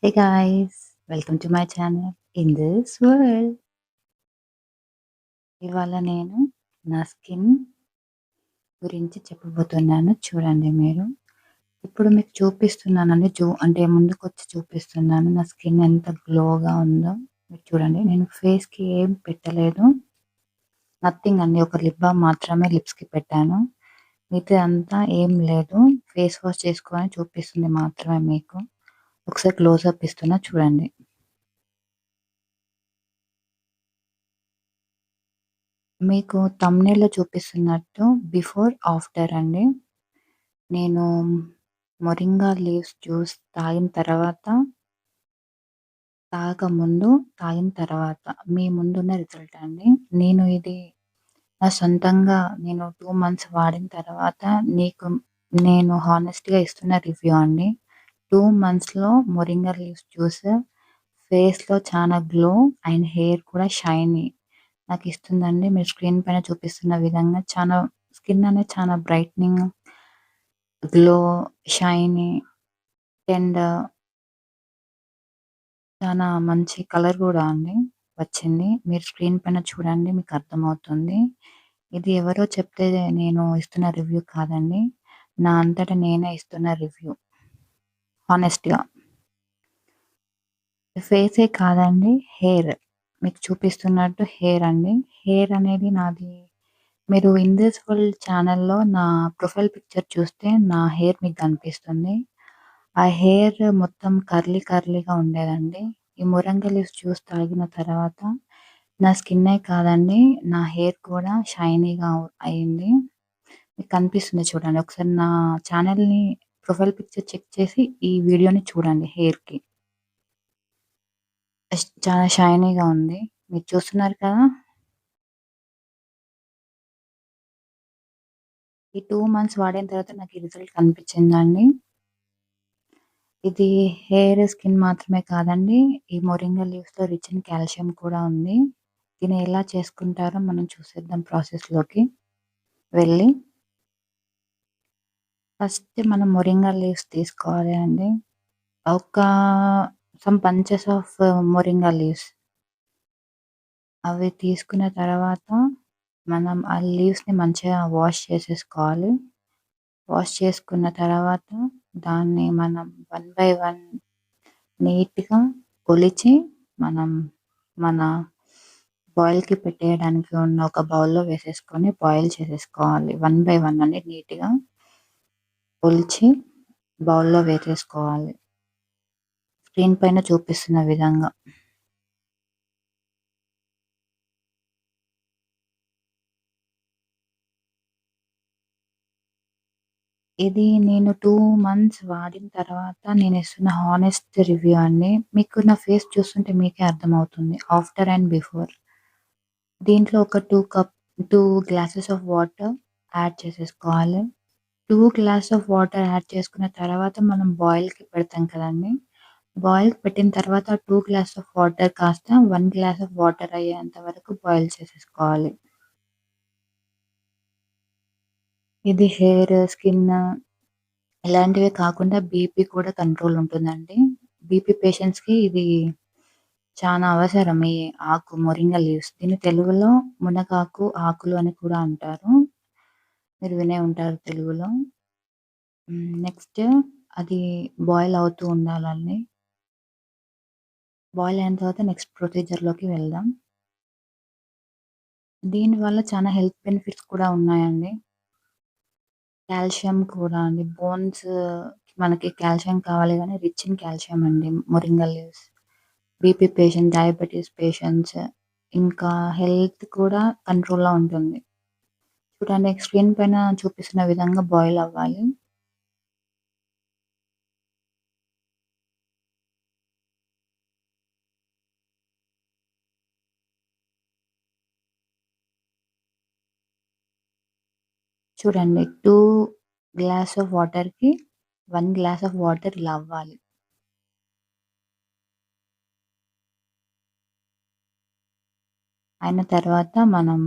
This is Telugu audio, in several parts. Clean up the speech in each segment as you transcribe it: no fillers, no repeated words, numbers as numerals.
Hey guys, welcome to my channel in this world. ఇవాళ నేను నా స్కిన్ గురించి చెప్పబోతున్నాను. చూడండి మీరు. ఇప్పుడు మీకు చూపిస్తున్నానండి. అంటే ముందుకొచ్చి చూపిస్తున్నాను. నా స్కిన్ ఎంత గ్లోగా ఉందో. మీరు చూడండి. నేను ఫేస్‌కి ఏం పెట్టలేదు. నథింగ్ అండి. ఒక లిప్ బామ్ మాత్రమే లిప్స్‌కి పెట్టాను. మిగతాది అంతా ఏం లేదు. ఫేస్ వాష్ చేసుకొని చూపిస్తుంది మాత్రమే మీకు. ఒకసారి క్లోజప్ ఇస్తున్నా చూడండి. మీకు థంబ్‌నెయిల్‌లో చూపిస్తున్నట్టు బిఫోర్, ఆఫ్టర్ అండి. నేను మొరింగా లీవ్స్ జ్యూస్ తాగిన తర్వాత, తాగకముందు, తాగిన తర్వాత మీ ముందున్న రిజల్ట్ అండి. నేను ఇది నా సొంతంగా నేను 2 మంత్స్ వాడిన తర్వాత నీకు నేను హానెస్ట్‌గా ఇస్తున్న రివ్యూ అండి. 2 మంత్స్‌లో మొరింగా లీవ్స్ జ్యూస్ ఫేస్‌లో చాలా గ్లో అండ్ హెయిర్ కూడా షైనీ నాకిస్తుందండి. మీరు స్క్రీన్ పైన చూపిస్తున్న విధంగా స్కిన్ అనేది చాలా బ్రైట్నింగ్, గ్లో, షైనీ అండ్ చాలా మంచి కలర్ గూడా అండి వచ్చింది. మీరు స్క్రీన్ పైన చూడండి మీకర్థమవుతుంది. ఇది ఎవరో చెప్తే నేను ఇస్తున్న రివ్యూ కాదండి. నా అంతట నేనే ఇస్తున్న రివ్యూ హానెస్ట్‌గా. ఫేసే కాదండి, హెయిర్. మీకు చూపిస్తున్నట్టు హెయిర్ అండి. హెయిర్ అనేది నాది మీరు ఇన్ దిస్ వరల్డ్ ఛానెల్‌లో నా ప్రొఫైల్ పిక్చర్ చూస్తే నా హెయిర్ మీకు కనిపిస్తుంది. ఆ హెయిర్ మొత్తం కర్లీగా ఉండేదండి. ఈ మొరింగా లీవ్స్ జ్యూస్ తాగిన తర్వాత నా స్కిన్నే కాదండి, నా హెయిర్ కూడా షైనీగా అయింది. మీకు కనిపిస్తుంది చూడండి. ఒకసారి నా ఛానెల్‌ని ప్రొఫైల్ పిక్చర్ చెక్ చేసి ఈ వీడియోని చూడండి హెయిర్‌కి. చాలా షైనీగా ఉంది. మీరు చూస్తున్నారు కదా! ఈ 2 మంత్స్ వాడిన తర్వాత నాకు ఈ రిజల్ట్ కనిపించిందండి. ఇది హెయిర్, స్కిన్ మాత్రమే కాదండి. ఈ మొరింగా లీవ్స్‌లో రిచ్ ఇన్ కాల్షియం కూడా ఉంది. దీన్ని ఎలా చేసుకుంటారో మనం చూసేద్దాం ప్రాసెస్‌లోకి వెళ్ళి. ఫస్ట్ మనం మొరింగా లీవ్స్ తీసుకోవాలి అండి. ఒక some bunches of moringa leaves. అవి తీసుకున్న తర్వాత మనం ఆ లీవ్స్‌ని మంచిగా వాష్ చేసేసుకోవాలి. వాష్ చేసుకున్న తర్వాత దాన్ని మనం వన్ బై వన్ నీట్‌గా ఒలిచి మనం మన బాయిల్‌కి పెట్టేయడానికి ఉన్న ఒక బౌల్‌లో వేసేసుకొని బాయిల్ చేసేసుకోవాలి. వన్ బై వన్ అండి నీట్‌గా ఒలిచి బౌల్‌లో వేసేసుకోవాలి. స్క్రీన్ పైన చూపిస్తున్న విధంగా. ఇది నేను 2 మంత్స్ వాడిన తర్వాత నేనిస్తున్న హానెస్ట్ రివ్యూ అండి. మీకు నా ఫేస్ చూస్తుంటే మీకే అర్థమవుతుంది. After and before. దీంట్లో ఒక 2 గ్లాసెస్ ఆఫ్ వాటర్ యాడ్ చేసేసుకోవాలి. 2 గ్లాస్ ఆఫ్ వాటర్ యాడ్ చేసుకున్న తర్వాత మనం బాయిల్‌కి పెడతాం కదండీ! బాయిల్‌కి పెట్టిన తర్వాత 2 గ్లాస్ ఆఫ్ వాటర్ కాస్త 1 గ్లాస్ ఆఫ్ వాటర్ అయ్యేంత వరకు బాయిల్ చేసేసుకోవాలి. ఇది హెయిర్, స్కిన్ ఇలాంటివే కాకుండా బీపీ కూడా కంట్రోల్ ఉంటుందండి. బీపీ పేషెంట్స్‌కి ఇది చానా అవసరం ఈ మొరింగా లీవ్స్. దీన్ని తెలుగులో మునగాకు ఆకులు అని కూడా అంటారు. మీరు వినే ఉంటారు తెలుగులో. నెక్స్ట్ అది బాయిల్ అవుతూ ఉండాలండి. బాయిల్ అయిన తర్వాత నెక్స్ట్ ప్రొసీజర్‌లోకి వెళ్దాం. దీనివల్ల చాలా హెల్త్ బెనిఫిట్స్ కూడా ఉన్నాయండి. కాల్షియం కూడా అండి. మనకి కాల్షియం కావాలి గానీ రిచ్ ఇన్ కాల్షియం అండి moringa leaves. BP patient, diabetes patients ఇంకా హెల్త్ కూడా కంట్రోల్‌లో ఉంటుంది. చూడండి స్క్రీన్ పైన చూపిస్తున్న విధంగా బాయిల్ అవ్వాలి. చూడండి 2 గ్లాస్ ఆఫ్ వాటర్‌కి 1 గ్లాస్ ఆఫ్ వాటర్ ఇలా అవ్వాలి. అయిన తర్వాత మనం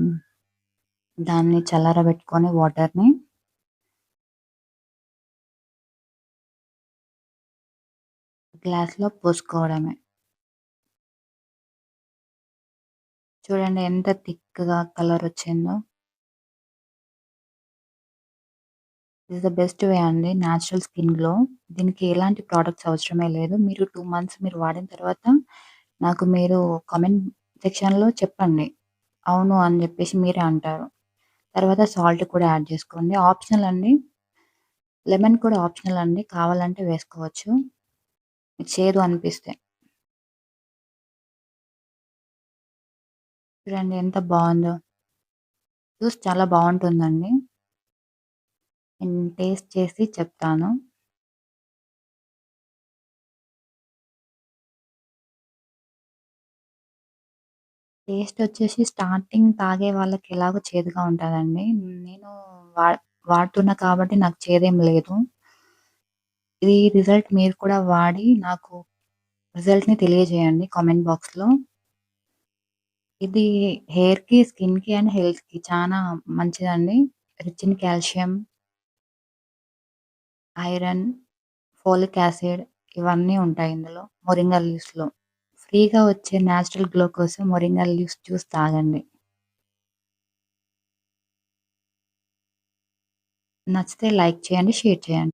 దాన్ని చల్లారబెట్టుకొని వాటర్‌ని గ్లాస్‌లో పోసుకోవడమే. చూడండి ఎంత థిక్‌గా కలరొచ్చిందో. దిస్ ద బెస్ట్ వే అండి నేచురల్ స్కిన్ గ్లో. దీనికి ఎలాంటి ప్రొడక్ట్స్ అవసరమే లేదు. మీరు 2 మంత్స్ మీరు వాడిన తర్వాత నాకు మీరు కామెంట్ సెక్షన్‌లో చెప్పండి. అవును అని జెప్పేసి మీరే అంటారు. తర్వాత సాల్ట్ కూడా యాడ్ జేసుకోండి. ఆప్షనల్ అండి. లెమన్ కూడా ఆప్షనల్ అండి. కావాలంటే వేసుకోవచ్చు. మీకు చేదు అనిపిస్తే. చూడండి ఎంత బావుందో. జ్యూస్ చాలా బావుంటుందండి. నేను టేస్ట్ చేసి చెప్తాను. టేస్టొచ్చేసి స్టార్టింగ్ తాగే వాళ్ళకి ఎలాగో చేదుగా ఉంటదండి. నేను వా వాడుతున్నా కాబట్టి నాకు చేదేం లేదు. ఈ రిజల్ట్ మీరు కూడా వాడి నాకు రిజల్ట్‌ని తెలియజేయండి కామెంట్ బాక్స్‌లో. ఇది హెయిర్‌కి, స్కిన్‌కి అండ్ హెల్త్‌కి చానా మంచిదండి. Rich in calcium, iron, folic acid ఇవన్నీ ఉంటాయి ఇందులో. మొరింగా లీవ్స్‌లో. ఫ్రీగా వచ్చే నేచురల్ గ్లో కోసం మొరింగా లీవ్స్ జ్యూస్ తాగండి. నచ్చితే లైక్ చేయండి, షేర్ చేయండి.